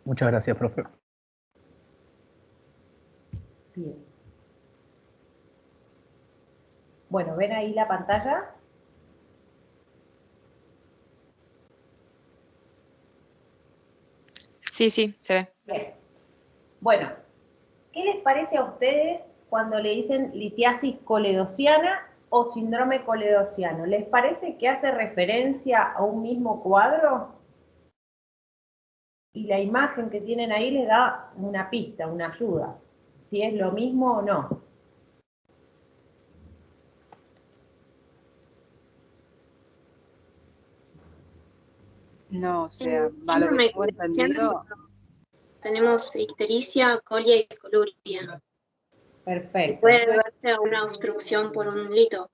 Muchas gracias, profe. Bien. Bueno, ¿ven ahí la pantalla? Sí, sí, se ve. Bien. Bueno, ¿qué les parece a ustedes cuando le dicen litiasis coledociana o síndrome coledociano? ¿Les parece que hace referencia a un mismo cuadro? Y la imagen que tienen ahí les da una pista, una ayuda, si es lo mismo o no. No, o sea, a lo que tengo entendido, Tenemos ictericia, colia y coluria, que Perfecto. puede deberse a una obstrucción por un lito.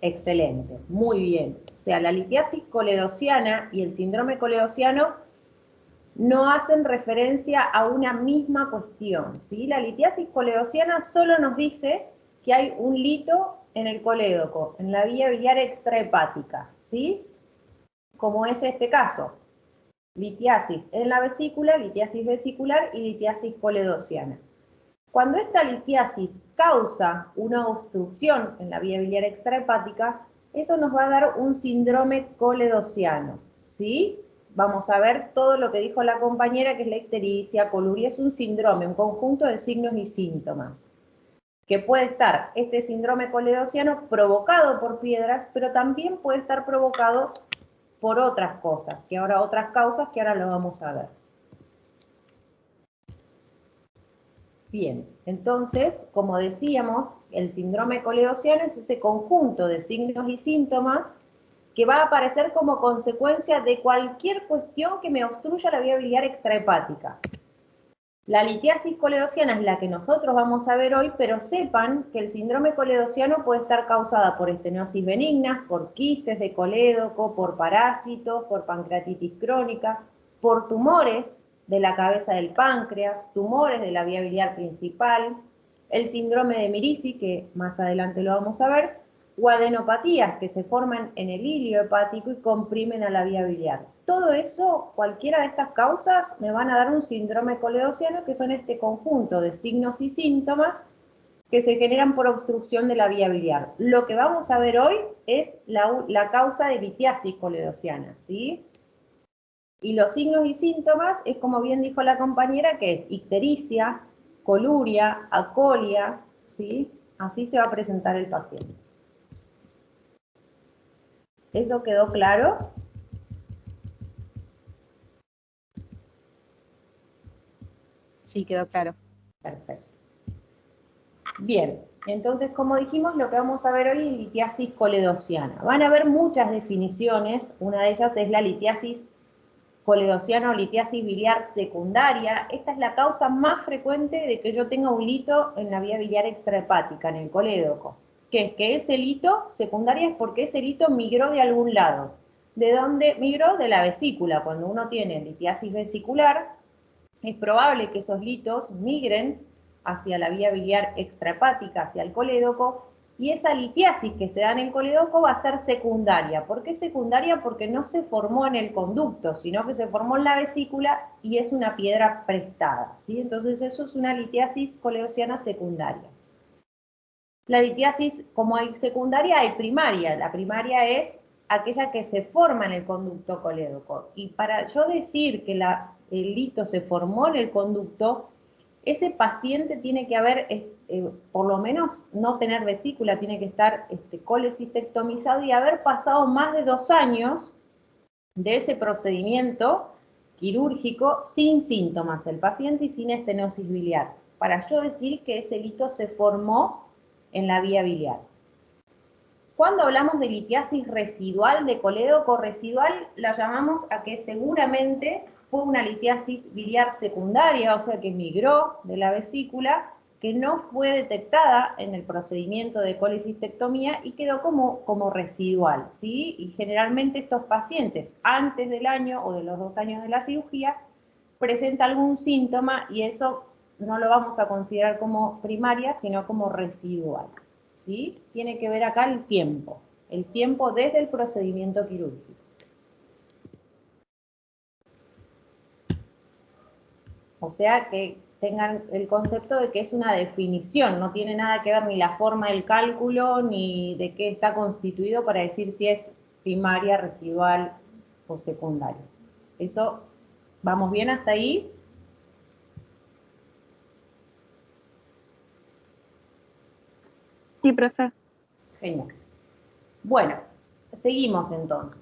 Excelente, muy bien. O sea, la litiasis coledociana y el síndrome coledociano no hacen referencia a una misma cuestión, ¿sí? La litiasis coledociana solo nos dice que hay un lito en el colédoco, en la vía biliar extrahepática, ¿sí? Como es este caso. Litiasis en la vesícula, litiasis vesicular y litiasis coledociana. Cuando esta litiasis causa una obstrucción en la vía biliar extrahepática, eso nos va a dar un síndrome coledociano, ¿sí? Vamos a ver todo lo que dijo la compañera, que es la ictericia, coluria, es un síndrome, un conjunto de signos y síntomas, que puede estar este síndrome coledociano provocado por piedras, pero también puede estar provocado por otras cosas, otras causas que ahora lo vamos a ver. Bien, entonces, como decíamos, el síndrome coledociano es ese conjunto de signos y síntomas que va a aparecer como consecuencia de cualquier cuestión que me obstruya la vía biliar extrahepática. La litiasis coledociana es la que nosotros vamos a ver hoy, pero sepan que el síndrome coledociano puede estar causada por estenosis benignas, por quistes de colédoco, por parásitos, por pancreatitis crónica, por tumores de la cabeza del páncreas, tumores de la vía biliar principal, el síndrome de Mirici, que más adelante lo vamos a ver, o adenopatías que se forman en el hilio hepático y comprimen a la vía biliar. Todo eso, cualquiera de estas causas, me van a dar un síndrome coledociano, que son este conjunto de signos y síntomas que se generan por obstrucción de la vía biliar. Lo que vamos a ver hoy es la causa de litiasis coledociana, ¿sí? Y los signos y síntomas es, como bien dijo la compañera, que es ictericia, coluria, acolia, ¿sí? Así se va a presentar el paciente. ¿Eso quedó claro? sí quedó claro. Perfecto. Bien, entonces, como dijimos, lo que vamos a ver hoy es litiasis coledociana. Van a haber muchas definiciones, una de ellas es la litiasis coledociana o litiasis biliar secundaria. Esta es la causa más frecuente de que yo tenga un lito en la vía biliar extrahepática, en el colédoco. Que es que ese lito secundaria es porque ese lito migró de algún lado. ¿De dónde migró? De la vesícula. Cuando uno tiene litiasis vesicular, es probable que esos litos migren hacia la vía biliar extrahepática, hacia el colédoco, y esa litiasis que se da en el colédoco va a ser secundaria. ¿Por qué secundaria? Porque no se formó en el conducto, sino que se formó en la vesícula y es una piedra prestada, ¿sí? Entonces eso es una litiasis coledociana secundaria. La litiasis, como hay secundaria, hay primaria. La primaria es aquella que se forma en el conducto colédoco. Y para yo decir que el lito se formó en el conducto, ese paciente tiene que haber, por lo menos no tener vesícula, tiene que estar colecistectomizado y haber pasado más de 2 años de ese procedimiento quirúrgico sin síntomas el paciente y sin estenosis biliar, para yo decir que ese lito se formó en la vía biliar. Cuando hablamos de litiasis residual de colédoco residual, la llamamos a que seguramente fue una litiasis biliar secundaria, o sea que migró de la vesícula, que no fue detectada en el procedimiento de colecistectomía y quedó como residual, ¿sí? Y generalmente estos pacientes, antes del año o de los 2 años de la cirugía, presenta algún síntoma y eso no lo vamos a considerar como primaria, sino como residual, ¿sí? Tiene que ver acá el tiempo desde el procedimiento quirúrgico. O sea, que tengan el concepto de que es una definición, no tiene nada que ver ni la forma del cálculo, ni de qué está constituido para decir si es primaria, residual o secundaria. Eso, ¿vamos bien hasta ahí? Sí, profe. Genial. Bueno, seguimos entonces.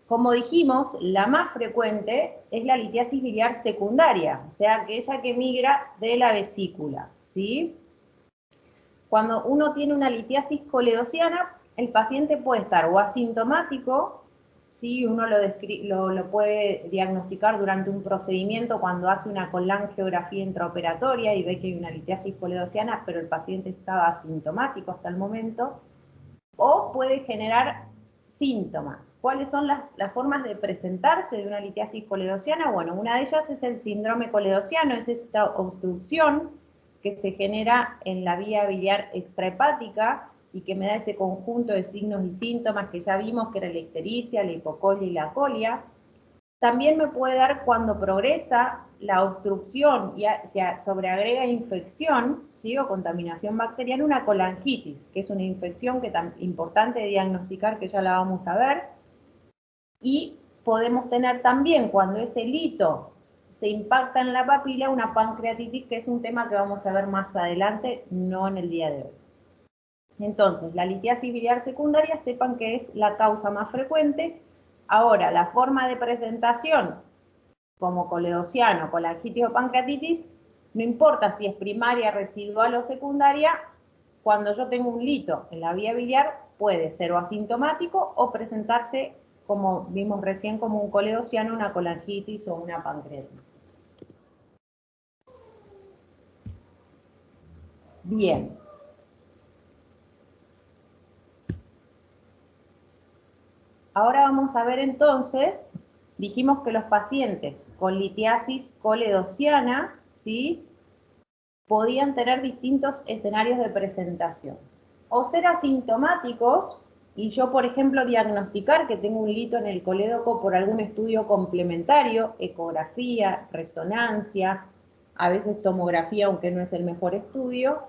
Como dijimos, la más frecuente es la litiasis biliar secundaria, o sea, aquella que migra de la vesícula, ¿sí? Cuando uno tiene una litiasis coledociana, el paciente puede estar o asintomático, ¿sí? Uno lo puede diagnosticar durante un procedimiento cuando hace una colangiografía intraoperatoria y ve que hay una litiasis coledociana, pero el paciente estaba asintomático hasta el momento, o puede generar síntomas. ¿Cuáles son las formas de presentarse de una litiasis coledociana? Bueno, una de ellas es el síndrome coledociano, es esta obstrucción que se genera en la vía biliar extrahepática y que me da ese conjunto de signos y síntomas que ya vimos, que era la ictericia, la hipocolia y la colia. También me puede dar cuando progresa la obstrucción y se sobreagrega infección, ¿sí? O contaminación bacteriana, una colangitis, que es una infección que tan importante de diagnosticar, que ya la vamos a ver. Y podemos tener también, cuando ese lito se impacta en la papila, una pancreatitis, que es un tema que vamos a ver más adelante, no en el día de hoy. Entonces, la litiasis biliar secundaria, sepan que es la causa más frecuente. Ahora, la forma de presentación, como coledociano, colangitis o pancreatitis, no importa si es primaria, residual o secundaria, cuando yo tengo un lito en la vía biliar, puede ser o asintomático o presentarse, como vimos recién, como un coledociano, una colangitis o una pancreatitis. Bien. Ahora vamos a ver entonces, dijimos que los pacientes con litiasis coledociana, ¿sí?, podían tener distintos escenarios de presentación. O ser asintomáticos, y yo, por ejemplo, diagnosticar que tengo un lito en el colédoco por algún estudio complementario, ecografía, resonancia, a veces tomografía, aunque no es el mejor estudio.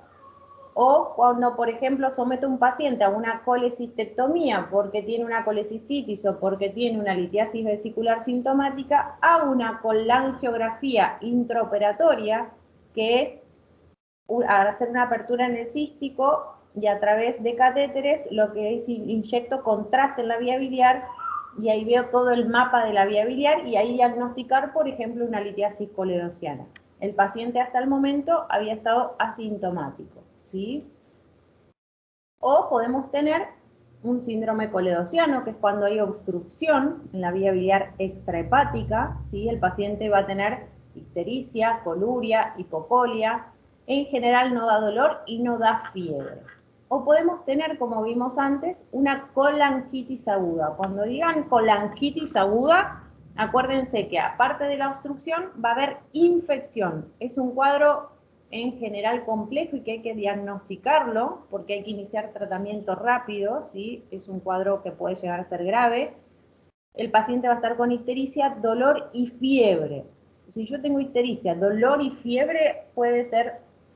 O cuando, por ejemplo, someto a un paciente a una colecistectomía porque tiene una colecistitis o porque tiene una litiasis vesicular sintomática, hago una colangiografía intraoperatoria, que es hacer una apertura en el cístico y a través de catéteres lo que es inyecto contraste en la vía biliar y ahí veo todo el mapa de la vía biliar y ahí diagnosticar, por ejemplo, una litiasis coledociana. El paciente hasta el momento había estado asintomático, ¿sí? O podemos tener un síndrome coledociano, que es cuando hay obstrucción en la vía biliar extrahepática, ¿sí? El paciente va a tener ictericia, coluria, hipocolia. En general no da dolor y no da fiebre. O podemos tener, como vimos antes, una colangitis aguda. Cuando digan colangitis aguda, acuérdense que aparte de la obstrucción va a haber infección. Es un cuadro en general complejo y que hay que diagnosticarlo porque hay que iniciar tratamiento rápido, ¿sí? Es un cuadro que puede llegar a ser grave. El paciente va a estar con ictericia, dolor y fiebre. Si yo tengo ictericia, dolor y fiebre,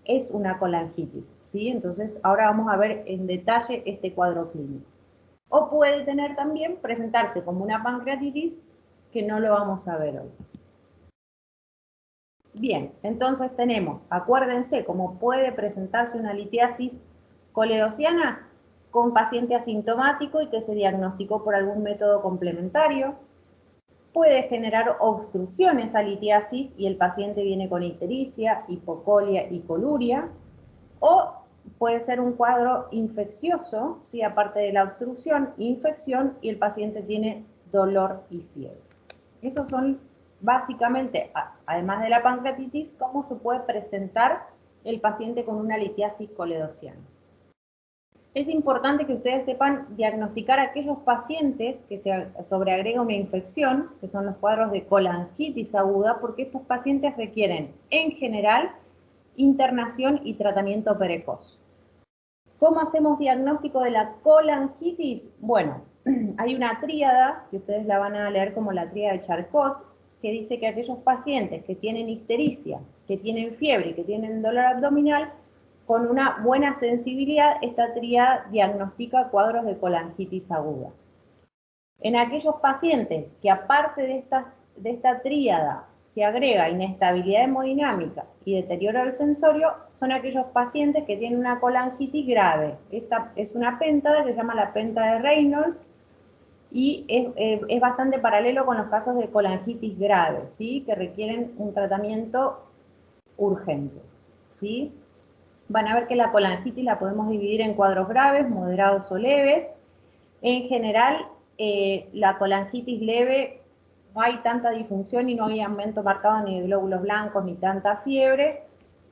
es una colangitis, ¿sí? Entonces, ahora vamos a ver en detalle este cuadro clínico. O puede tener también, presentarse como una pancreatitis, que no lo vamos a ver hoy. Bien, entonces tenemos, acuérdense, cómo puede presentarse una litiasis coledociana con paciente asintomático y que se diagnosticó por algún método complementario. Puede generar obstrucciones a litiasis y el paciente viene con ictericia, hipocolia y coluria. O puede ser un cuadro infeccioso, ¿sí? Aparte de la obstrucción, infección y el paciente tiene dolor y fiebre. Esos son básicamente, además de la pancreatitis, cómo se puede presentar el paciente con una litiasis coledociana. Es importante que ustedes sepan diagnosticar a aquellos pacientes que se sobreagrega una infección, que son los cuadros de colangitis aguda, porque estos pacientes requieren, en general, internación y tratamiento precoz. ¿Cómo hacemos diagnóstico de la colangitis? Bueno, hay una tríada, que ustedes la van a leer como la tríada de Charcot, que dice que aquellos pacientes que tienen ictericia, que tienen fiebre y que tienen dolor abdominal, con una buena sensibilidad, esta tríada diagnostica cuadros de colangitis aguda. En aquellos pacientes que aparte de esta tríada se agrega inestabilidad hemodinámica y deterioro del sensorio, son aquellos pacientes que tienen una colangitis grave. Esta es una pentada que se llama la penta de Reynolds y es bastante paralelo con los casos de colangitis grave, ¿sí? Que requieren un tratamiento urgente, ¿sí? Van a ver que la colangitis la podemos dividir en cuadros graves, moderados o leves. En general, la colangitis leve no hay tanta disfunción y no hay aumento marcado ni de glóbulos blancos ni tanta fiebre,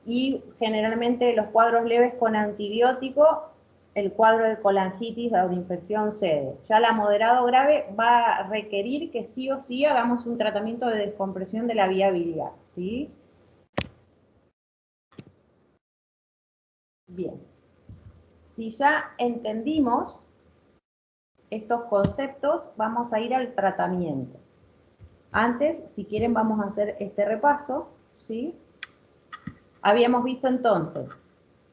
y generalmente los cuadros leves con antibiótico, el cuadro de colangitis o de infección cede. Ya la moderado grave va a requerir que sí o sí hagamos un tratamiento de descompresión de la vía biliar, ¿sí? Bien. Si ya entendimos estos conceptos, vamos a ir al tratamiento. Antes, si quieren, vamos a hacer este repaso, ¿sí? Habíamos visto entonces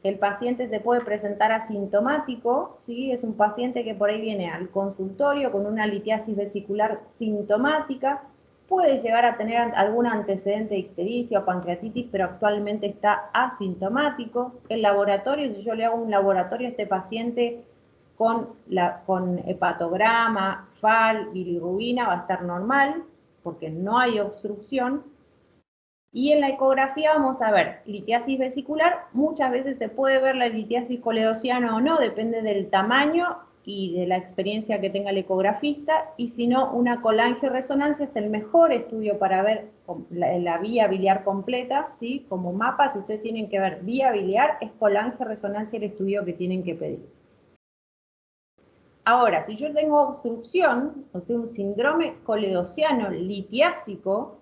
que el paciente se puede presentar asintomático, ¿sí? Es un paciente que por ahí viene al consultorio con una litiasis vesicular sintomática, puede llegar a tener algún antecedente de ictericia o pancreatitis, pero actualmente está asintomático. El laboratorio, si yo le hago un laboratorio a este paciente con hepatograma, FAL, bilirrubina, va a estar normal, porque no hay obstrucción. Y en la ecografía vamos a ver litiasis vesicular. Muchas veces se puede ver la litiasis coledociana o no, depende del tamaño y de la experiencia que tenga el ecografista. Y si no, una colangioresonancia es el mejor estudio para ver la vía biliar completa, ¿sí? Como mapa, si ustedes tienen que ver vía biliar, es colangioresonancia el estudio que tienen que pedir. Ahora, si yo tengo obstrucción, o sea, un síndrome coledociano litiásico,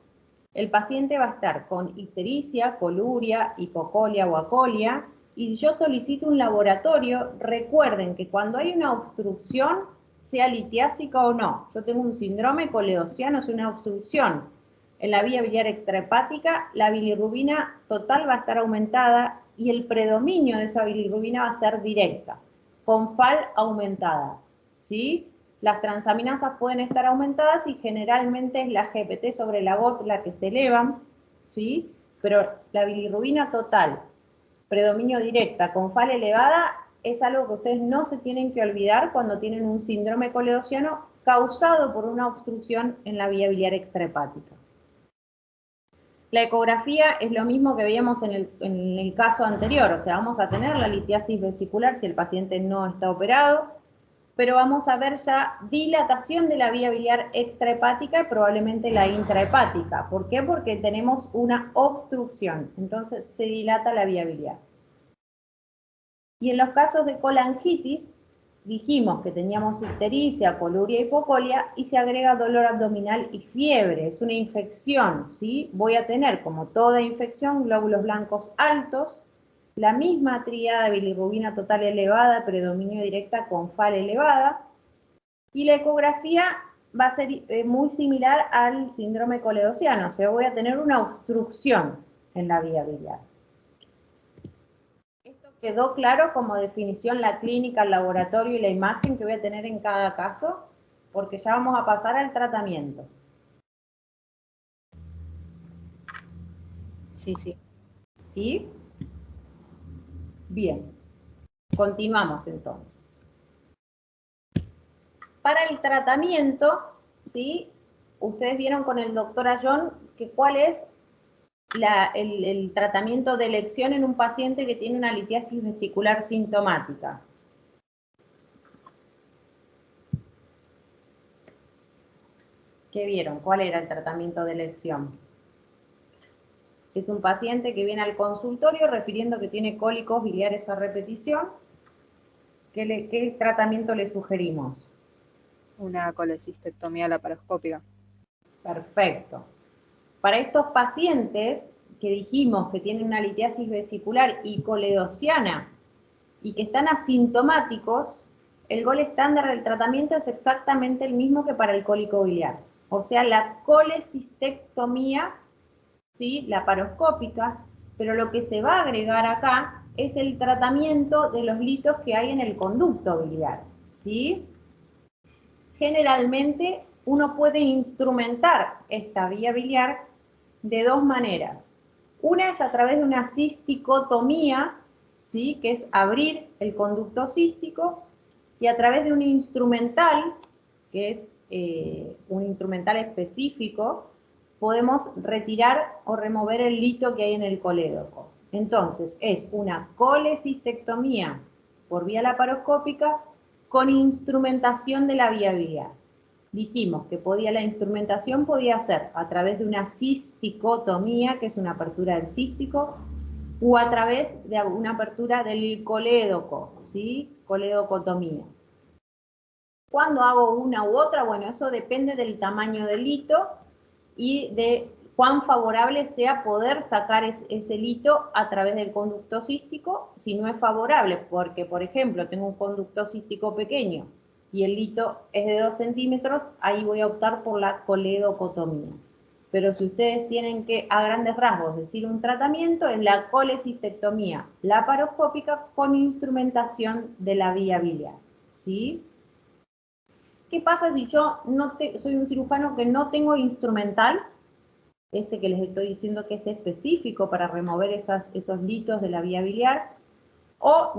el paciente va a estar con ictericia, coluria, hipocolia o acolia, y si yo solicito un laboratorio, recuerden que cuando hay una obstrucción, sea litiásica o no, yo tengo un síndrome coledociano, es una obstrucción en la vía biliar extrahepática, la bilirrubina total va a estar aumentada y el predominio de esa bilirrubina va a ser directa, con FAL aumentada, ¿sí? Las transaminasas pueden estar aumentadas y generalmente es la GPT sobre la GOT la que se elevan, ¿sí? Pero la bilirrubina total, predominio directa con FAL elevada, es algo que ustedes no se tienen que olvidar cuando tienen un síndrome coledociano causado por una obstrucción en la vía biliar extrahepática. La ecografía es lo mismo que veíamos en el caso anterior, o sea, vamos a tener la litiasis vesicular si el paciente no está operado, pero vamos a ver ya dilatación de la vía biliar extrahepática y probablemente la intrahepática. ¿Por qué? Porque tenemos una obstrucción, entonces se dilata la vía biliar. Y en los casos de colangitis, dijimos que teníamos ictericia, coluria, hipocolia, y se agrega dolor abdominal y fiebre. Es una infección, ¿sí? Voy a tener, como toda infección, glóbulos blancos altos, la misma tríada de bilirrubina total elevada, predominio directa con FAL elevada, y la ecografía va a ser muy similar al síndrome coledociano, o sea, voy a tener una obstrucción en la vía biliar. Esto quedó claro como definición la clínica, el laboratorio y la imagen que voy a tener en cada caso, porque ya vamos a pasar al tratamiento. Sí, sí. ¿Sí? Bien, continuamos entonces. Para el tratamiento, ¿sí? Ustedes vieron con el doctor Ayón que cuál es el tratamiento de elección en un paciente que tiene una litiasis vesicular sintomática. ¿Qué vieron? ¿Cuál era el tratamiento de elección? Es un paciente que viene al consultorio refiriendo que tiene cólicos biliares a repetición. ¿Qué tratamiento le sugerimos? Una colecistectomía laparoscópica. Perfecto. Para estos pacientes que dijimos que tienen una litiasis vesicular y coledociana y que están asintomáticos, el gol estándar del tratamiento es exactamente el mismo que para el cólico biliar. o sea, la colecistectomía, ¿sí? Laparoscópica, pero lo que se va a agregar acá es el tratamiento de los litos que hay en el conducto biliar, ¿sí? Generalmente uno puede instrumentar esta vía biliar de dos maneras. Una es a través de una cisticotomía, ¿sí? Que es abrir el conducto cístico, y a través de un instrumental, que es un instrumental específico, podemos retirar o remover el lito que hay en el colédoco. Entonces, es una colecistectomía por vía laparoscópica con instrumentación de la vía biliar. Dijimos que la instrumentación podía ser a través de una cisticotomía, que es una apertura del cístico, o a través de una apertura del colédoco, ¿sí? Colédocotomía. ¿Cuándo hago una u otra? Bueno, eso depende del tamaño del lito y de cuán favorable sea poder sacar ese lito a través del conducto cístico. Si no es favorable, porque, por ejemplo, tengo un conducto cístico pequeño y el lito es de 2 centímetros, ahí voy a optar por la coledocotomía. Pero si ustedes tienen que, a grandes rasgos, decir un tratamiento, es la colecistectomía laparoscópica con instrumentación de la vía biliar, ¿sí? ¿Qué pasa si yo soy un cirujano que no tengo instrumental? Este que les estoy diciendo que es específico para remover esos litos de la vía biliar, o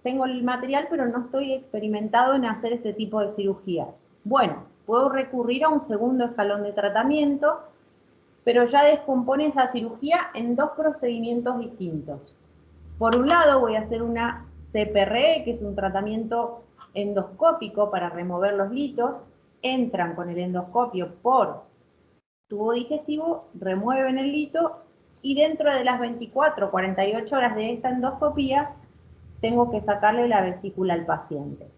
tengo el material pero no estoy experimentado en hacer este tipo de cirugías. Bueno, puedo recurrir a un segundo escalón de tratamiento, pero ya descompone esa cirugía en dos procedimientos distintos. Por un lado voy a hacer una CPRE, que es un tratamiento endoscópico para remover los litos. Entran con el endoscopio por tubo digestivo, remueven el lito y dentro de las 24 o 48 horas de esta endoscopía tengo que sacarle la vesícula al paciente,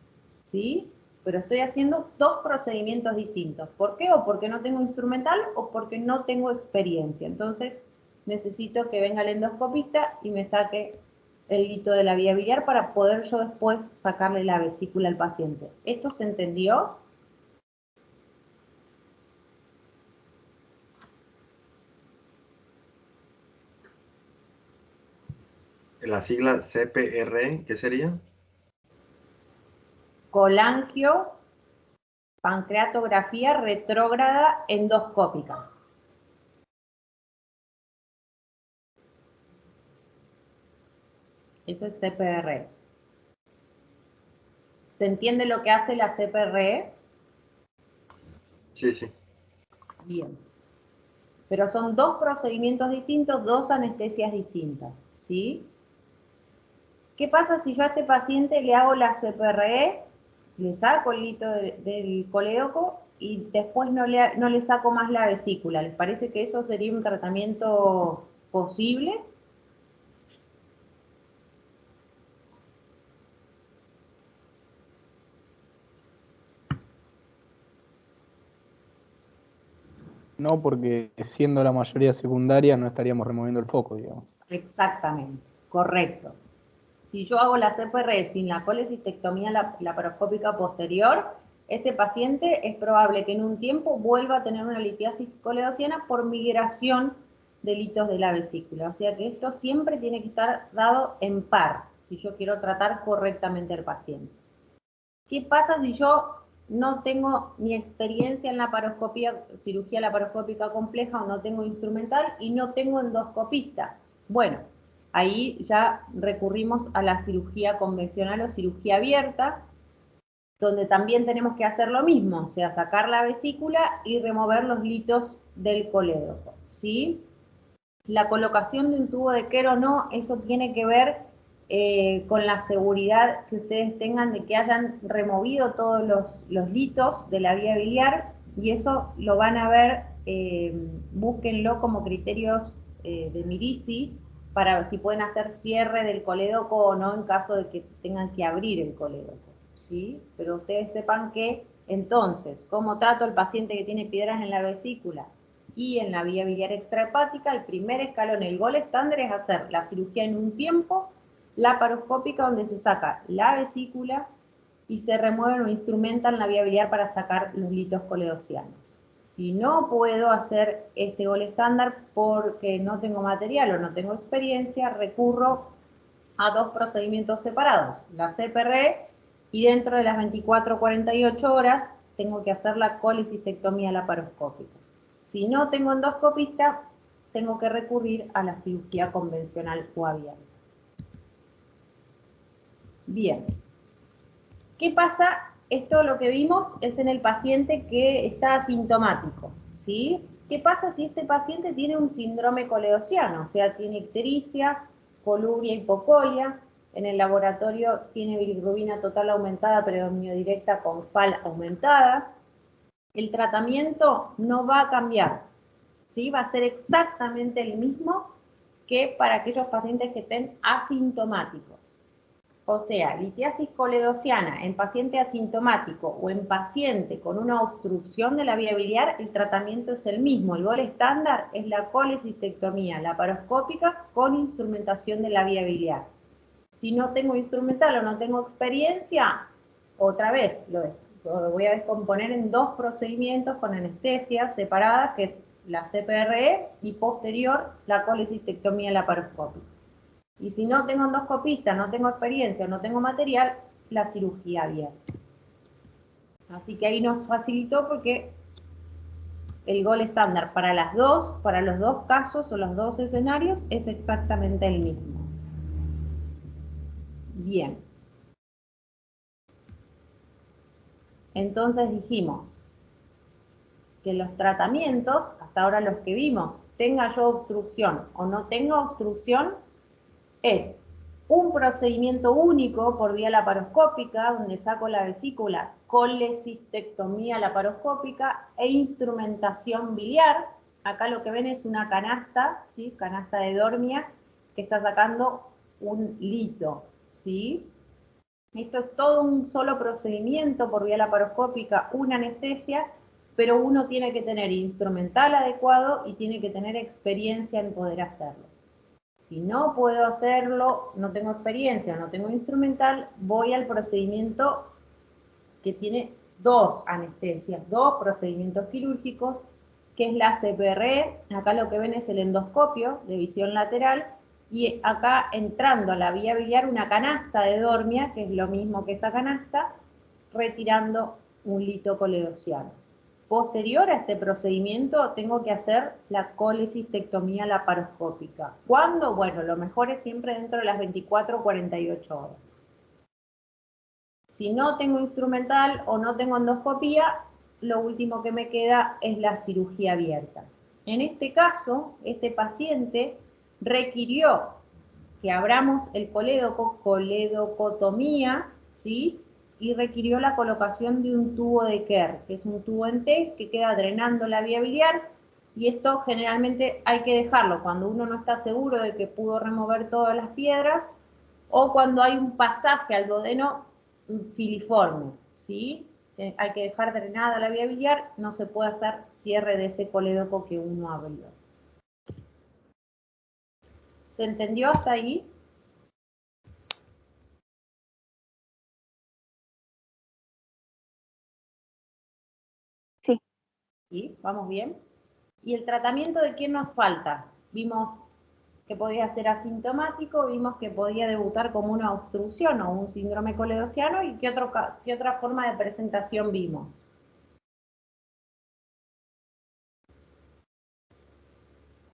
¿sí? Pero estoy haciendo dos procedimientos distintos. ¿Por qué? O porque no tengo instrumental o porque no tengo experiencia. Entonces necesito que venga el endoscopista y me saque el lito de la vía biliar para poder yo después sacarle la vesícula al paciente. ¿Esto se entendió? La sigla CPRE, ¿qué sería? Colangio, pancreatografía retrógrada endoscópica. Eso es CPRE. ¿Se entiende lo que hace la CPRE? Sí, sí. Bien. Pero son dos procedimientos distintos, dos anestesias distintas, ¿sí? ¿Qué pasa si yo a este paciente le hago la CPRE, le saco el lito del colédoco y después no le saco más la vesícula? ¿Les parece que eso sería un tratamiento posible? No, porque siendo la mayoría secundaria no estaríamos removiendo el foco, digamos. Exactamente, correcto. Si yo hago la CPRE sin la colecistectomía laparoscópica posterior, este paciente es probable que en un tiempo vuelva a tener una litiasis coledociana por migración de litos de la vesícula. O sea que esto siempre tiene que estar dado en par, si yo quiero tratar correctamente al paciente. ¿Qué pasa si yo no tengo ni experiencia en laparoscopía, cirugía laparoscópica compleja, o no tengo instrumental y no tengo endoscopista? Bueno, ahí ya recurrimos a la cirugía convencional o cirugía abierta, donde también tenemos que hacer lo mismo, o sea, sacar la vesícula y remover los litos del colédoco, ¿sí? La colocación de un tubo de Kerr o no, eso tiene que ver con la seguridad que ustedes tengan de que hayan removido todos los litos de la vía biliar, y eso lo van a ver, búsquenlo como criterios de Mirici, para ver si pueden hacer cierre del colédoco o no en caso de que tengan que abrir el colédoco, ¿sí? Pero ustedes sepan que, entonces, ¿cómo trato al paciente que tiene piedras en la vesícula y en la vía biliar extrahepática? El primer escalón, el gol estándar, es hacer la cirugía en un tiempo laparoscópica, donde se saca la vesícula y se remueven o instrumentan la vía biliar para sacar los litos coledocianos, Si no puedo hacer este gol estándar porque no tengo material o no tengo experiencia, recurro a dos procedimientos separados, la CPRE, y dentro de las 24 o 48 horas tengo que hacer la colecistectomía laparoscópica. Si no tengo endoscopista, tengo que recurrir a la cirugía convencional o abierta. Bien. ¿Qué pasa? Esto lo que vimos es en el paciente que está asintomático, ¿sí? ¿Qué pasa si este paciente tiene un síndrome coledossiano? O sea, tiene ictericia, coluria, hipocolia, en el laboratorio tiene bilirrubina total aumentada, predominio directa con FAL aumentada. El tratamiento no va a cambiar, ¿sí? Va a ser exactamente el mismo que para aquellos pacientes que estén asintomáticos. O sea, litiasis coledossiana en paciente asintomático o en paciente con una obstrucción de la vía biliar, el tratamiento es el mismo. El gol estándar es la colecistectomía laparoscópica con instrumentación de la vía biliar. Si no tengo instrumental o no tengo experiencia, otra vez lo voy a descomponer en dos procedimientos con anestesia separadas, que es la CPRE y posterior la colecistectomía laparoscópica. Y si no tengo endoscopista, no tengo experiencia, no tengo material, la cirugía abierta. Así que ahí nos facilitó porque el gol estándar para los dos casos o los dos escenarios es exactamente el mismo. Bien. Entonces dijimos que los tratamientos, hasta ahora los que vimos, tenga yo obstrucción o no tenga obstrucción, es un procedimiento único por vía laparoscópica, donde saco la vesícula, colecistectomía laparoscópica e instrumentación biliar. Acá lo que ven es una canasta, ¿sí? Canasta de Dormia, que está sacando un lito, ¿sí? Esto es todo un solo procedimiento por vía laparoscópica, una anestesia, pero uno tiene que tener instrumental adecuado y tiene que tener experiencia en poder hacerlo. Si no puedo hacerlo, no tengo experiencia, no tengo instrumental, voy al procedimiento que tiene dos anestesias, dos procedimientos quirúrgicos, que es la CPRE. Acá lo que ven es el endoscopio de visión lateral, y acá entrando a la vía biliar una canasta de Dormia, que es lo mismo que esta canasta, retirando un lito coledossiano. Posterior a este procedimiento tengo que hacer la colecistectomía laparoscópica. ¿Cuándo? Bueno, lo mejor es siempre dentro de las 24 o 48 horas. Si no tengo instrumental o no tengo endoscopía, lo último que me queda es la cirugía abierta. En este caso, este paciente requirió que abramos el colédoco, coledocotomía, ¿sí? Y requirió la colocación de un tubo de Kerr, que es un tubo en T que queda drenando la vía biliar, y esto generalmente hay que dejarlo cuando uno no está seguro de que pudo remover todas las piedras o cuando hay un pasaje al duodeno filiforme, ¿sí? Hay que dejar drenada la vía biliar, no se puede hacer cierre de ese colédoco que uno abrió. ¿Se entendió hasta ahí? Sí. ¿Sí? ¿Vamos bien? ¿Y el tratamiento de quién nos falta? Vimos que podía ser asintomático, vimos que podía debutar como una obstrucción o un síndrome coledossiano, y ¿qué otra forma de presentación vimos?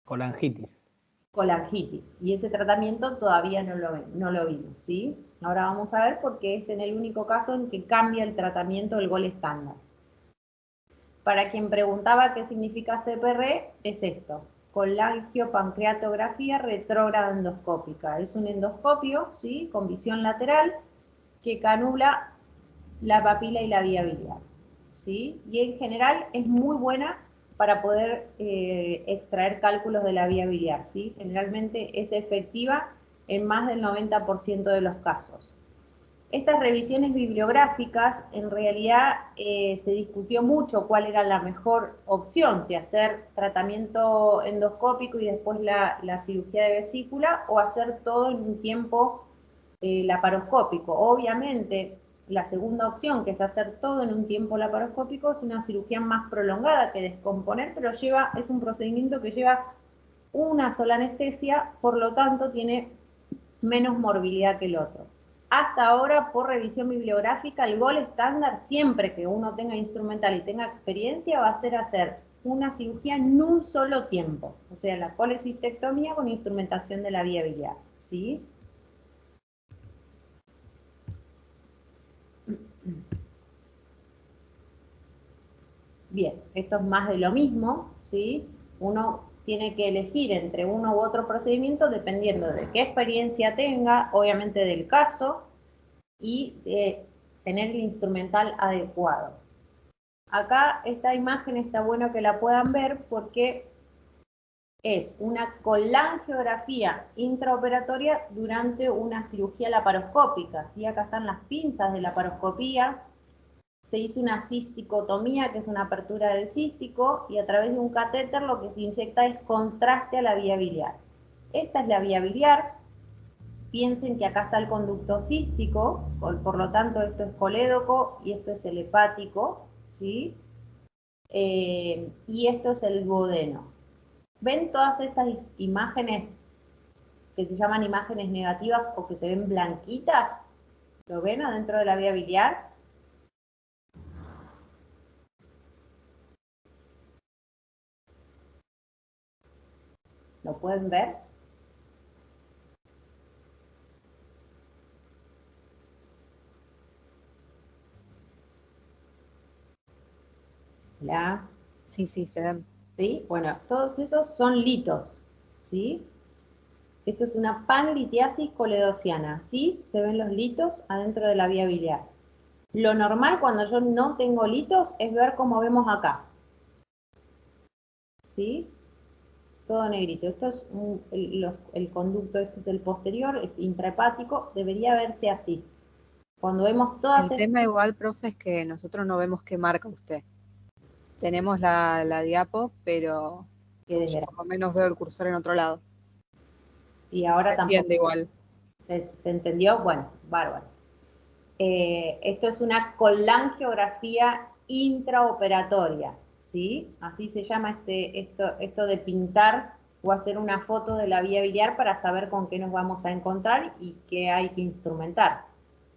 Colangitis. Colangitis. Y ese tratamiento todavía no lo vimos, ¿sí? Ahora vamos a ver porque es en el único caso en que cambia el tratamiento del gol estándar. Para quien preguntaba qué significa CPR, es esto: colangiopancreatografía retrógrada endoscópica. Es un endoscopio, ¿sí?, con visión lateral que canula la papila y la vía biliar, ¿sí? Y en general es muy buena para poder extraer cálculos de la vía biliar, ¿sí? Generalmente es efectiva en más del 90% de los casos. Estas revisiones bibliográficas, en realidad se discutió mucho cuál era la mejor opción, si hacer tratamiento endoscópico y después la cirugía de vesícula, o hacer todo en un tiempo laparoscópico. Obviamente, la segunda opción, que es hacer todo en un tiempo laparoscópico, es una cirugía más prolongada que descomponer, pero es un procedimiento que lleva una sola anestesia, por lo tanto tiene menos morbilidad que el otro. Hasta ahora, por revisión bibliográfica, el gol estándar, siempre que uno tenga instrumental y tenga experiencia, va a ser hacer una cirugía en un solo tiempo, o sea, la colecistectomía con instrumentación de la vía biliar, ¿sí? Bien, esto es más de lo mismo, ¿sí? Uno tiene que elegir entre uno u otro procedimiento dependiendo de qué experiencia tenga, obviamente del caso, y tener el instrumental adecuado. Acá esta imagen está bueno que la puedan ver porque es una colangiografía intraoperatoria durante una cirugía laparoscópica, ¿sí? Acá están las pinzas de laparoscopía. Se hizo una cisticotomía, que es una apertura del cístico, y a través de un catéter lo que se inyecta es contraste a la vía biliar. Esta es la vía biliar. Piensen que acá está el conducto cístico, por lo tanto esto es colédoco y esto es el hepático, ¿sí? Y esto es el duodeno. ¿Ven todas estas imágenes que se llaman imágenes negativas o que se ven blanquitas? ¿Lo ven adentro de la vía biliar? ¿Lo pueden ver? ¿La? Sí, sí, se ven. ¿Sí? Bueno, todos esos son litos, ¿sí? Esto es una panlitiasis coledociana, ¿sí? Se ven los litos adentro de la vía biliar. Lo normal cuando yo no tengo litos es ver como vemos acá, ¿sí? Todo negrito. Esto es el conducto, este es el posterior, es intrahepático, debería verse así. Cuando vemos todas El tema igual, profe, es que nosotros no vemos qué marca usted. Tenemos la diapo, pero yo por lo menos veo el cursor en otro lado. y ahora Se entiende tampoco. igual. ¿Se entendió? Bueno, bárbaro. Esto es una colangiografía intraoperatoria, ¿sí? Así se llama esto de pintar o hacer una foto de la vía biliar para saber con qué nos vamos a encontrar y qué hay que instrumentar.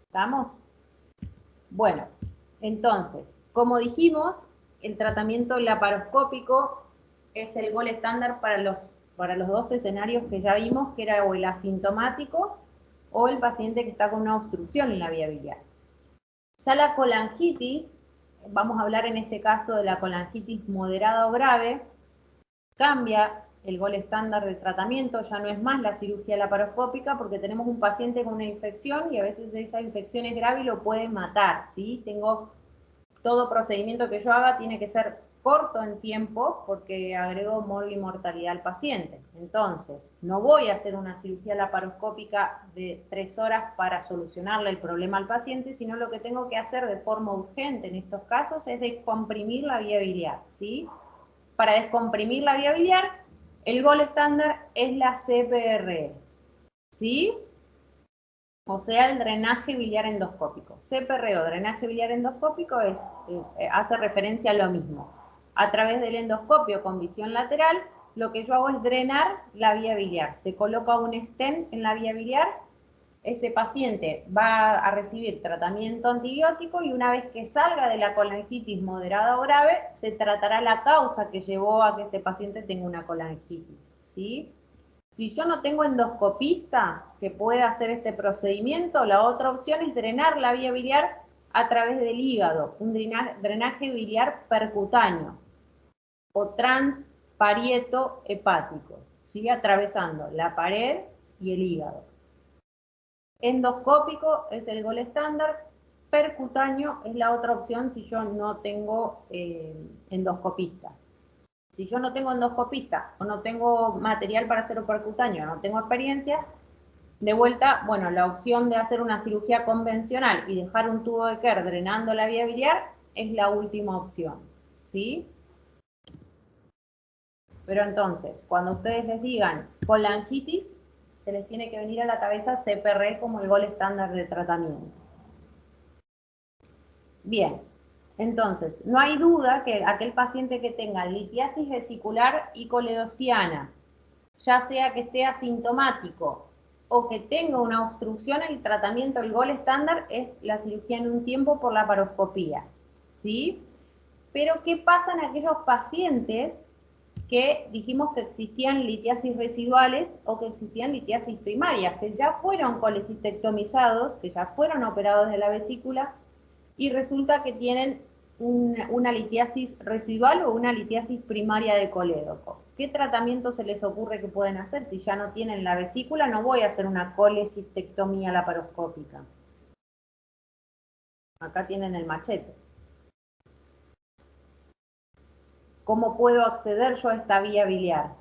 ¿Estamos? Bueno, entonces, como dijimos, el tratamiento laparoscópico es el gol estándar para los dos escenarios que ya vimos, que era o el asintomático o el paciente que está con una obstrucción en la vía biliar. Ya la colangitis, vamos a hablar en este caso de la colangitis moderada o grave, cambia el gol estándar de tratamiento, ya no es más la cirugía laparoscópica porque tenemos un paciente con una infección y a veces esa infección es grave y lo puede matar, ¿sí? Todo procedimiento que yo haga tiene que ser corto en tiempo porque agrego mortalidad al paciente. Entonces, no voy a hacer una cirugía laparoscópica de 3 horas para solucionarle el problema al paciente, sino lo que tengo que hacer de forma urgente en estos casos es descomprimir la vía biliar, ¿sí? Para descomprimir la vía biliar, el gol estándar es la CPR, ¿sí? O sea, el drenaje biliar endoscópico. CPR o drenaje biliar endoscópico hace referencia a lo mismo. A través del endoscopio con visión lateral, lo que yo hago es drenar la vía biliar. Se coloca un stent en la vía biliar, ese paciente va a recibir tratamiento antibiótico y una vez que salga de la colangitis moderada o grave, se tratará la causa que llevó a que este paciente tenga una colangitis, ¿sí? Si yo no tengo endoscopista que pueda hacer este procedimiento, la otra opción es drenar la vía biliar a través del hígado, un drenaje biliar percutáneo o transparieto hepático, ¿sí? Atravesando la pared y el hígado. Endoscópico es el gol estándar, percutáneo es la otra opción si yo no tengo endoscopista. Si yo no tengo endoscopista o no tengo material para hacer percutáneo, no tengo experiencia, de vuelta, bueno, la opción de hacer una cirugía convencional y dejar un tubo de Kerr drenando la vía biliar es la última opción, ¿sí? Pero entonces, cuando ustedes les digan colangitis, se les tiene que venir a la cabeza CPR como el gol estándar de tratamiento. Bien, entonces, no hay duda que aquel paciente que tenga litiasis vesicular y coledociana, ya sea que esté asintomático o que tenga una obstrucción, el tratamiento, el gol estándar es la cirugía en un tiempo por laparoscopía, ¿sí? Pero, ¿qué pasa en aquellos pacientes que dijimos que existían litiasis residuales o que existían litiasis primarias, que ya fueron colecistectomizados, que ya fueron operados de la vesícula y resulta que tienen una litiasis residual o una litiasis primaria de colédoco? ¿Qué tratamiento se les ocurre que pueden hacer? Si ya no tienen la vesícula, no voy a hacer una colecistectomía laparoscópica. Acá tienen el machete. ¿Cómo puedo acceder yo a esta vía biliar?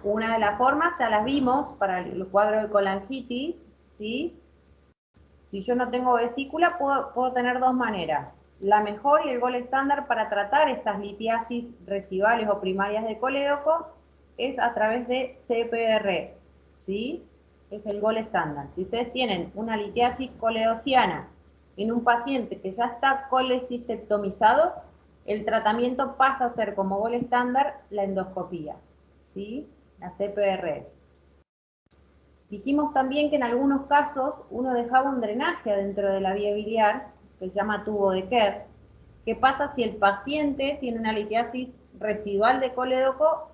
Una de las formas ya las vimos para el cuadro de colangitis, ¿sí? Si yo no tengo vesícula, puedo tener dos maneras. La mejor y el gol estándar para tratar estas litiasis residuales o primarias de colédoco es a través de CPR, ¿sí? Es el gol estándar. Si ustedes tienen una litiasis coledociana en un paciente que ya está colecistectomizado, el tratamiento pasa a ser como gol estándar la endoscopía, ¿sí? La CPR. Dijimos también que en algunos casos uno dejaba un drenaje adentro de la vía biliar, que se llama tubo de Kerr. ¿Qué pasa si el paciente tiene una litiasis residual de colédoco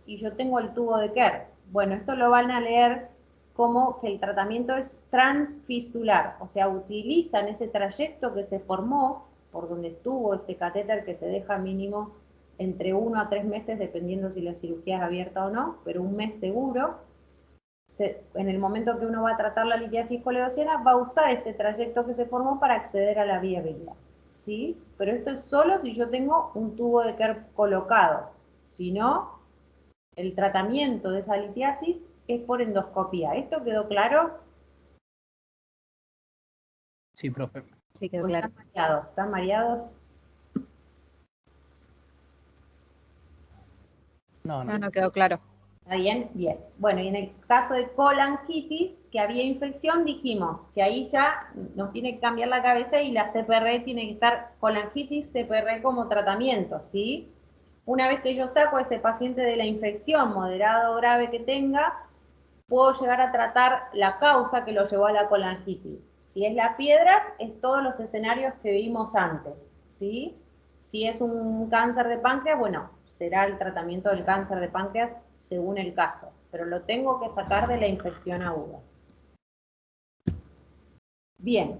y yo tengo el tubo de Kerr? Bueno, esto lo van a leer como que el tratamiento es transfistular, o sea, utilizan ese trayecto que se formó por donde estuvo este catéter que se deja mínimo entre 1 a 3 meses, dependiendo si la cirugía es abierta o no, pero un mes seguro. En el momento que uno va a tratar la litiasis coledociana, va a usar este trayecto que se formó para acceder a la vía biliar, ¿sí? Pero esto es solo si yo tengo un tubo de Kerr colocado. Si no, el tratamiento de esa litiasis es por endoscopía. ¿Esto quedó claro? Sí, profe. Sí, quedó claro. ¿Están mareados? ¿Están mareados? No, No, no. no quedó claro. ¿Está bien? Bien. Bueno, y en el caso de colangitis, que había infección, dijimos que ahí ya nos tiene que cambiar la cabeza y la CPR tiene que estar colangitis, CPR como tratamiento, ¿sí? Una vez que yo saco a ese paciente de la infección, moderado o grave que tenga, puedo llegar a tratar la causa que lo llevó a la colangitis. Si es las piedras, es todos los escenarios que vimos antes, ¿sí? Si es un cáncer de páncreas, bueno, será el tratamiento del cáncer de páncreas según el caso, pero lo tengo que sacar de la infección aguda. Bien,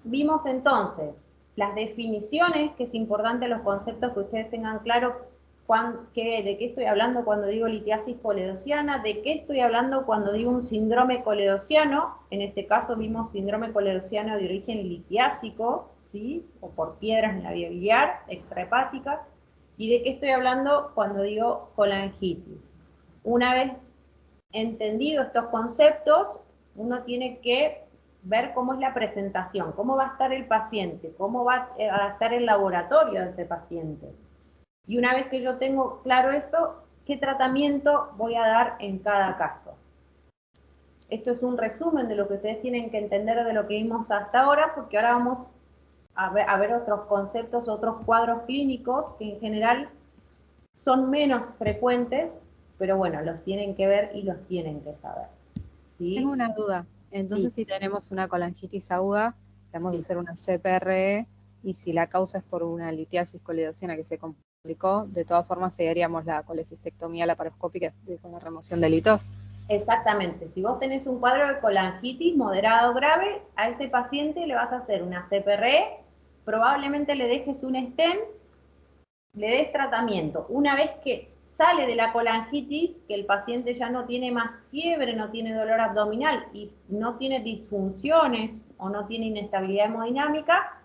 vimos entonces las definiciones, que es importante los conceptos que ustedes tengan claro de qué estoy hablando cuando digo litiasis coledociana, de qué estoy hablando cuando digo un síndrome coledociano. En este caso vimos síndrome coledociano de origen litiásico, ¿sí? O por piedras en la vía biliar extrahepática. Y de qué estoy hablando cuando digo colangitis. Una vez entendido estos conceptos, uno tiene que ver cómo es la presentación, cómo va a estar el paciente, cómo va a estar el laboratorio de ese paciente. Y una vez que yo tengo claro eso, ¿qué tratamiento voy a dar en cada caso? Esto es un resumen de lo que ustedes tienen que entender de lo que vimos hasta ahora, porque ahora vamos a ver otros conceptos, otros cuadros clínicos que en general son menos frecuentes, pero bueno, los tienen que ver y los tienen que saber. ¿Sí? Tengo una duda. Entonces, Sí. si tenemos una colangitis aguda, vamos Sí. a hacer una CPRE, y si la causa es por una litiasis coledociana que se complicó, de todas formas seguiríamos la colecistectomía laparoscópica con la remoción de litos. Exactamente. Si vos tenés un cuadro de colangitis moderado o grave, a ese paciente le vas a hacer una CPR, probablemente le dejes un stent, le des tratamiento. Una vez que sale de la colangitis, que el paciente ya no tiene más fiebre, no tiene dolor abdominal y no tiene disfunciones o no tiene inestabilidad hemodinámica,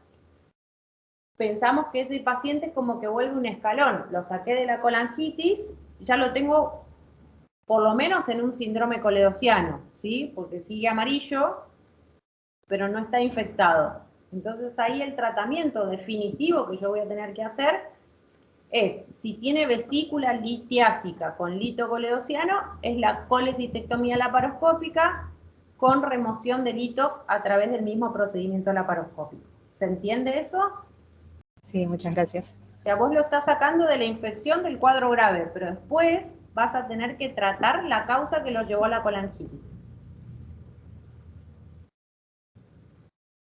pensamos que ese paciente es como que vuelve un escalón. Lo saqué de la colangitis, ya lo tengo por lo menos en un síndrome coledociano, ¿sí? Porque sigue amarillo, pero no está infectado. Entonces ahí el tratamiento definitivo que yo voy a tener que hacer es, si tiene vesícula litiásica con lito coledociano, es la colecistectomía laparoscópica con remoción de litos a través del mismo procedimiento laparoscópico. ¿Se entiende eso? Sí, muchas gracias. O sea, vos lo estás sacando de la infección del cuadro grave, pero después vas a tener que tratar la causa que lo llevó a la colangitis.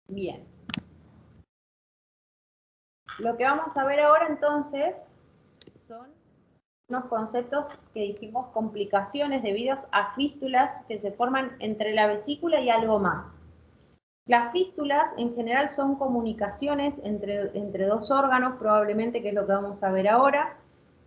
Bien. Lo que vamos a ver ahora entonces son unos conceptos que dijimos complicaciones debidas a fístulas que se forman entre la vesícula y algo más. Las fístulas en general son comunicaciones entre dos órganos, probablemente, que es lo que vamos a ver ahora,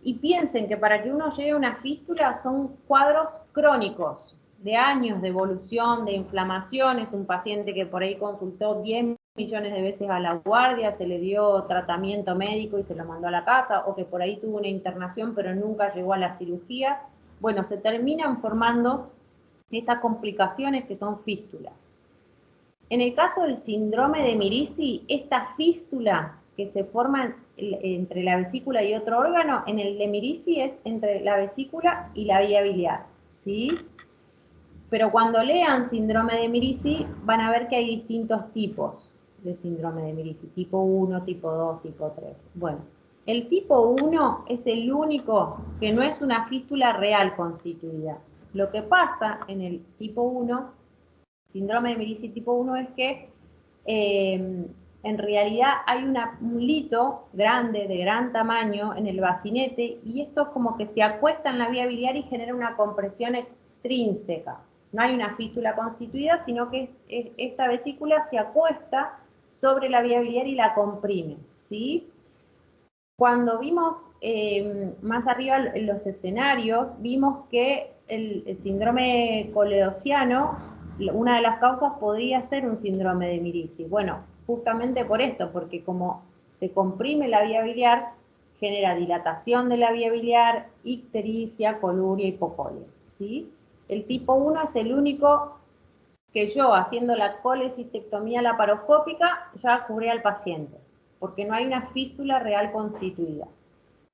y piensen que para que uno llegue a una fístula son cuadros crónicos, de años de evolución, de inflamaciones, un paciente que por ahí consultó 10 millones de veces a la guardia, se le dio tratamiento médico y se lo mandó a la casa, o que por ahí tuvo una internación pero nunca llegó a la cirugía. Bueno, se terminan formando estas complicaciones que son fístulas. En el caso del síndrome de Mirici, esta fístula que se forma entre la vesícula y otro órgano, en el de Mirici es entre la vesícula y la vía biliar, ¿sí? Pero cuando lean síndrome de Mirici, van a ver que hay distintos tipos de síndrome de Mirici, tipo 1, tipo 2, tipo 3. Bueno, el tipo 1 es el único que no es una fístula real constituida. Lo que pasa en el tipo 1, síndrome de Mirici tipo 1, es que en realidad hay un lito grande, de gran tamaño, en el bacinete, y esto es como que se acuesta en la vía biliar y genera una compresión extrínseca. No hay una fístula constituida, sino que esta vesícula se acuesta sobre la vía biliar y la comprime, ¿sí? Cuando vimos más arriba en los escenarios, vimos que el síndrome coledociano, una de las causas podría ser un síndrome de Mirici. Bueno, justamente por esto, porque como se comprime la vía biliar, genera dilatación de la vía biliar, ictericia, coluria, hipocolia, ¿sí? El tipo 1 es el único que yo, haciendo la colecistectomía laparoscópica, ya cubrí al paciente, porque no hay una fístula real constituida.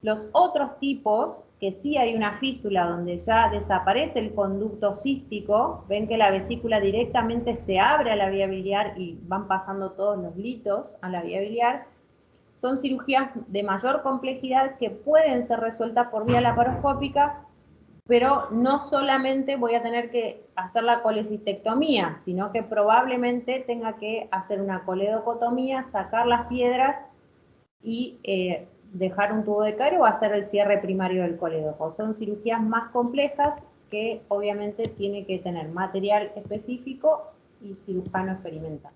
Los otros tipos, que sí hay una fístula donde ya desaparece el conducto cístico, ven que la vesícula directamente se abre a la vía biliar y van pasando todos los litos a la vía biliar, son cirugías de mayor complejidad que pueden ser resueltas por vía laparoscópica, pero no solamente voy a tener que hacer la colecistectomía, sino que probablemente tenga que hacer una coledocotomía, sacar las piedras y dejar un tubo de cario o hacer el cierre primario del colédoco. Son cirugías más complejas que obviamente tiene que tener material específico y cirujano experimentado.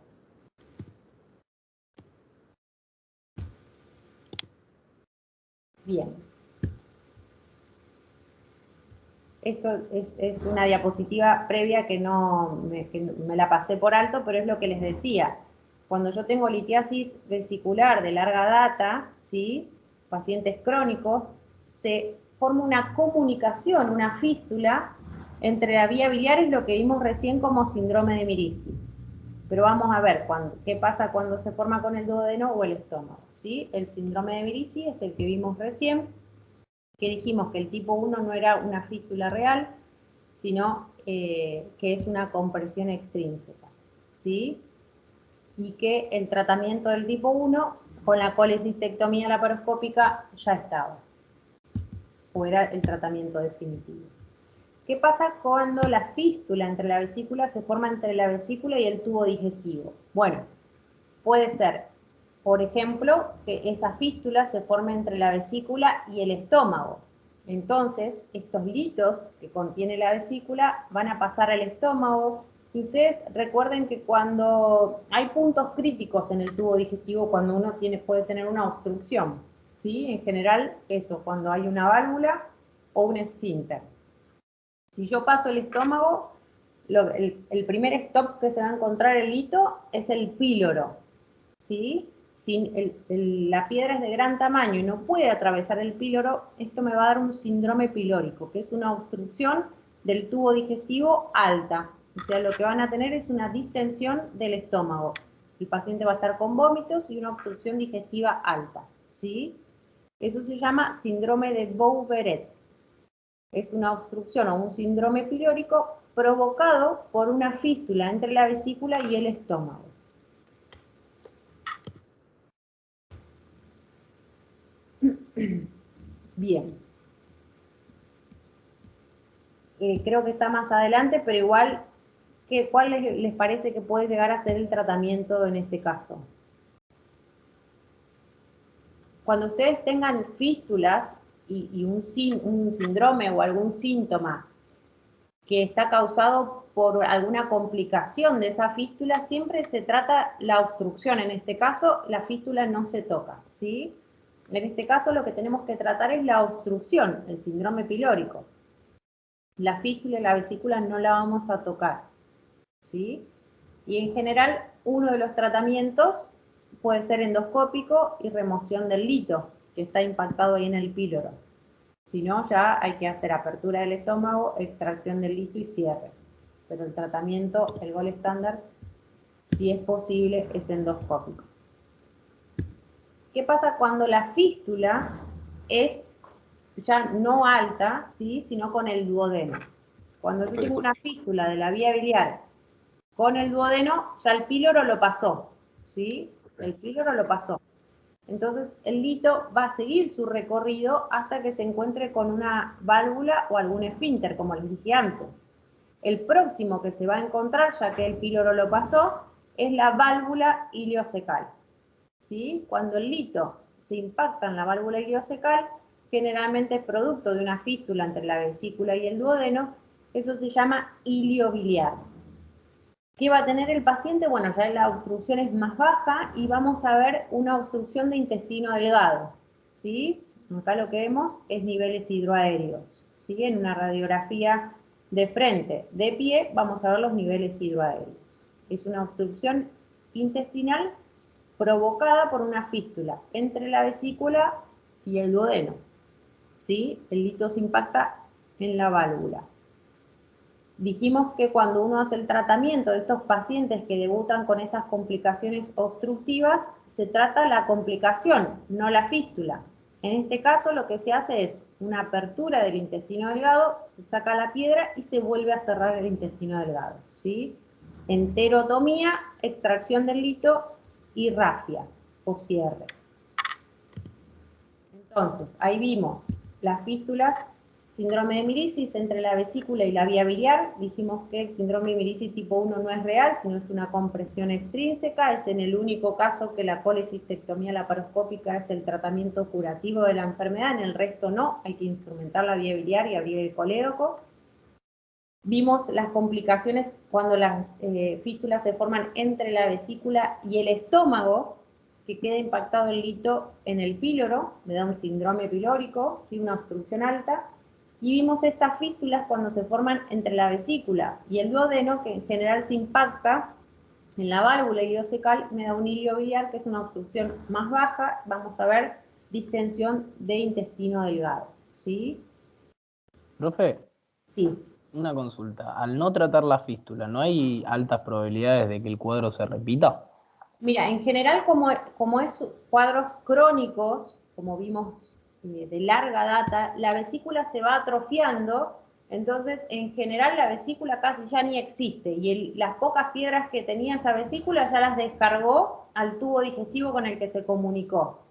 Bien. Esto es una diapositiva previa que me la pasé por alto, pero es lo que les decía. Cuando yo tengo litiasis vesicular de larga data, ¿sí? Pacientes crónicos, se forma una comunicación, una fístula entre la vía biliar y lo que vimos recién como síndrome de Mirici. Pero vamos a ver qué pasa cuando se forma con el duodeno o el estómago, ¿sí? El síndrome de Mirici es el que vimos recién, que dijimos que el tipo 1 no era una fístula real, sino que es una compresión extrínseca, ¿sí? Y que el tratamiento del tipo 1 con la colecistectomía laparoscópica ya estaba, o era el tratamiento definitivo. ¿Qué pasa cuando la fístula entre la vesícula se forma entre la vesícula y el tubo digestivo? Bueno, puede ser, por ejemplo, que esa fístula se forme entre la vesícula y el estómago. Entonces, estos litos que contiene la vesícula van a pasar al estómago. Y ustedes recuerden que cuando hay puntos críticos en el tubo digestivo, cuando uno puede tener una obstrucción, ¿sí? En general, eso, cuando hay una válvula o un esfínter. Si yo paso el estómago, el primer stop que se va a encontrar el lito es el píloro, ¿sí? Si la piedra es de gran tamaño y no puede atravesar el píloro, esto me va a dar un síndrome pilórico, que es una obstrucción del tubo digestivo alta. O sea, lo que van a tener es una distensión del estómago. El paciente va a estar con vómitos y una obstrucción digestiva alta, ¿sí? Eso se llama síndrome de Bouveret. Es una obstrucción o un síndrome pilórico provocado por una fístula entre la vesícula y el estómago. Bien. Creo que está más adelante, pero igual, ¿cuál les parece que puede llegar a ser el tratamiento en este caso? Cuando ustedes tengan fístulas y un síndrome o algún síntoma que está causado por alguna complicación de esa fístula, siempre se trata la obstrucción. En este caso, la fístula no se toca, ¿sí? En este caso, lo que tenemos que tratar es la obstrucción, el síndrome pilórico. La fístula y la vesícula no la vamos a tocar, ¿sí? Y en general, uno de los tratamientos puede ser endoscópico y remoción del lito, que está impactado ahí en el píloro. Si no, ya hay que hacer apertura del estómago, extracción del lito y cierre. Pero el tratamiento, el gol estándar, si es posible, es endoscópico. ¿Qué pasa cuando la fístula es ya no alta, ¿sí?, sino con el duodeno? Cuando yo tengo una fístula de la vía biliar con el duodeno, ya el píloro lo pasó, ¿sí? El píloro lo pasó. Entonces, el lito va a seguir su recorrido hasta que se encuentre con una válvula o algún esfínter, como les dije antes. El próximo que se va a encontrar, ya que el píloro lo pasó, es la válvula iliocecal, ¿sí? Cuando el lito se impacta en la válvula iliocecal, generalmente es producto de una fístula entre la vesícula y el duodeno, eso se llama iliobiliar. ¿Qué va a tener el paciente? Bueno, ya la obstrucción es más baja y vamos a ver una obstrucción de intestino delgado, ¿sí? Acá lo que vemos es niveles hidroaéreos, ¿sí? En una radiografía de frente, de pie, vamos a ver los niveles hidroaéreos. Es una obstrucción intestinal provocada por una fístula entre la vesícula y el duodeno, ¿sí? El lito se impacta en la válvula. Dijimos que cuando uno hace el tratamiento de estos pacientes que debutan con estas complicaciones obstructivas, se trata la complicación, no la fístula. En este caso lo que se hace es una apertura del intestino delgado, se saca la piedra y se vuelve a cerrar el intestino delgado, ¿sí? Enterotomía, extracción del lito y rafia o cierre. Entonces, ahí vimos las fístulas. Síndrome de Miricis entre la vesícula y la vía biliar. Dijimos que el síndrome de Miricis tipo 1 no es real, sino es una compresión extrínseca. Es en el único caso que la colecistectomía laparoscópica es el tratamiento curativo de la enfermedad. En el resto no, hay que instrumentar la vía biliar y abrir el colédoco. Vimos las complicaciones cuando las fístulas se forman entre la vesícula y el estómago, que queda impactado el lito en el píloro, me da un síndrome pilórico, ¿sí?, una obstrucción alta. Y vimos estas fístulas cuando se forman entre la vesícula y el duodeno, que en general se impacta en la válvula iliocecal, me da un iliobiliar, que es una obstrucción más baja. Vamos a ver distensión de intestino delgado, ¿sí? Profe, Sí. una consulta. Al no tratar la fístula, ¿no hay altas probabilidades de que el cuadro se repita? Mira, en general, como es cuadros crónicos, como vimos de larga data, la vesícula se va atrofiando, entonces en general la vesícula casi ya ni existe y las pocas piedras que tenía esa vesícula ya las descargó al tubo digestivo con el que se comunicó.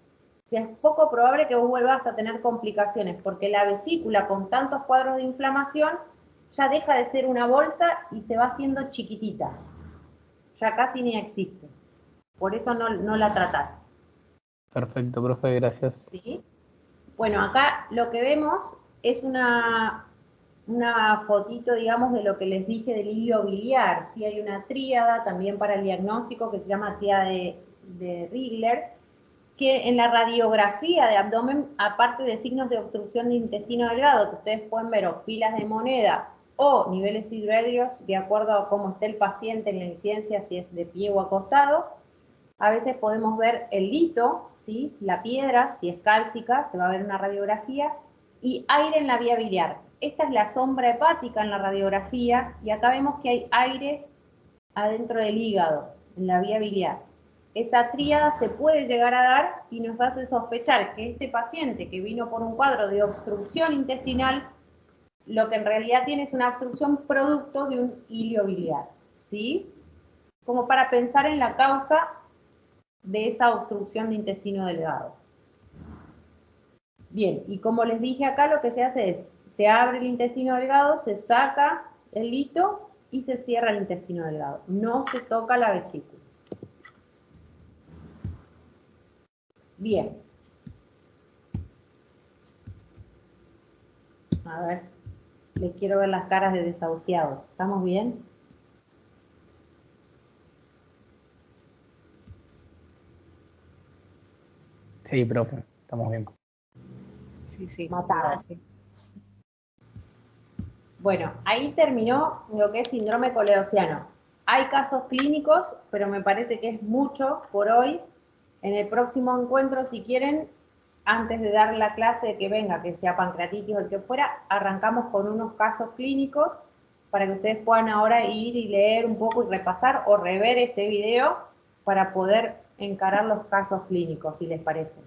O sea, es poco probable que vos vuelvas a tener complicaciones porque la vesícula con tantos cuadros de inflamación ya deja de ser una bolsa y se va haciendo chiquitita, ya casi ni existe. Por eso no la tratás. Perfecto, profe, gracias. ¿Sí? Bueno, acá lo que vemos es una fotito, digamos, de lo que les dije del hilo biliar. Sí, hay una tríada también para el diagnóstico que se llama tríada de Rigler, que en la radiografía de abdomen, aparte de signos de obstrucción de intestino delgado, que ustedes pueden ver o pilas de moneda o niveles hidroaéreos, de acuerdo a cómo esté el paciente en la incidencia, si es de pie o acostado. A veces podemos ver el lito, ¿sí?, la piedra, si es cálcica, se va a ver una radiografía, y aire en la vía biliar. esta es la sombra hepática en la radiografía, y acá vemos que hay aire adentro del hígado, en la vía biliar. Esa tríada se puede llegar a dar y nos hace sospechar que este paciente que vino por un cuadro de obstrucción intestinal, lo que en realidad tiene es una obstrucción producto de un hilio biliar, ¿sí? Como para pensar en la causa de esa obstrucción de intestino delgado. Bien, y como les dije acá, lo que se hace es, se abre el intestino delgado, se saca el lito y se cierra el intestino delgado. No se toca la vesícula. Bien. A ver, les quiero ver las caras de desahuciados. ¿Estamos bien? Sí, profe, estamos bien. Sí, sí. Matados. Sí. Bueno, ahí terminó lo que es síndrome coledociano. Hay casos clínicos, pero me parece que es mucho por hoy. En el próximo encuentro, si quieren, antes de dar la clase que venga, que sea pancreatitis o el que fuera, arrancamos con unos casos clínicos para que ustedes puedan ahora ir y leer un poco y repasar o rever este video para poder encarar los casos clínicos, si les parece.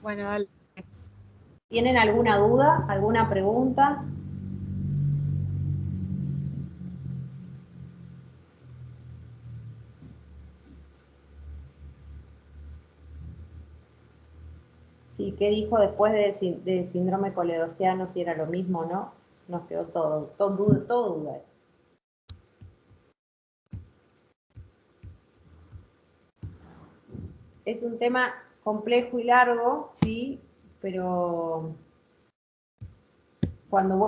Bueno, dale. ¿Tienen alguna duda, alguna pregunta? Sí, ¿qué dijo después del síndrome coledociano? Si era lo mismo o no. Nos quedó todo duda. Es un tema complejo y largo, sí, pero cuando vos